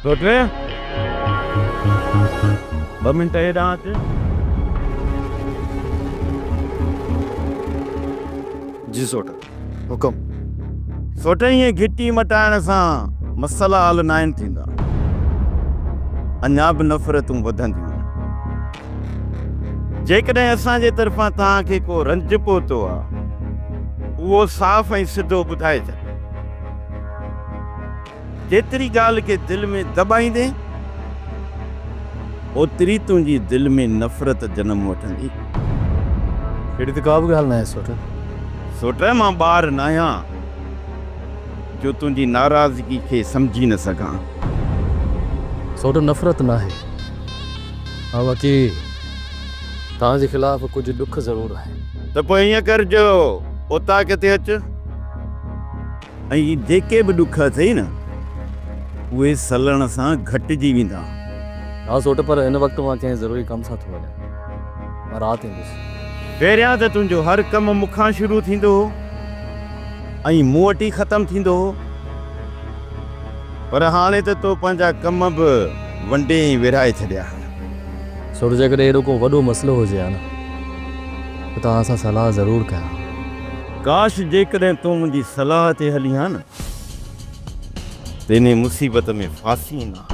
Sauté 2 minute हेॾां अच। जी सोट हुकुम। सोटे ईअं घिटी मटाइण सां मसला हल न आहिनि थींदा, अञा बि नफ़रतूं वधंदियूं। जेकॾहिं असांजे तरफ़ां तव्हांखे को रंज पहुतो आहे, उहो साफ़ ऐं सिधो ॿुधाए छॾ। जेतिरी ॻाल्हि खे दिलि में दॿाईंदे, ओतिरी तुंहिंजी दिलि में नफ़रत जनम वठंदी। अहिड़ी त का बि ॻाल्हि न आहे सोट। सोट मां ॿार न आहियां जो तुंहिंजी नाराज़गी खे सम्झी न सघां। सोट नफ़रत न आहे, हा बाक़ी तव्हांजे ख़िलाफ़ कुझु ॾुख ज़रूरु आहे। त पोइ ईअं करजो, उतां किथे अच, ऐं जेके बि ॾुख अथई न, उहे सलण सां घटिजी वेंदा। हा सोट, पर हिन वक़्तु मां कंहिं ज़रूरी कम सां थो वञा, मां राति ईंदुसि। पहिरियां त तुंहिंजो हर कमु मूंखां शुरू थींदो हो ऐं मूं वटि ई ख़तमु थींदो हो, पर हाणे त तो पंहिंजा कम बि वंडे ई विराए छॾिया। सोट, जेकॾहिं हेॾो को वॾो मसइलो हुजे हा न, त तव्हां सां सलाह ज़रूरु कयां। काश जेकॾहिं तूं मुंहिंजी सलाह ते हली हा न, त इन मुसीबत में फासी न।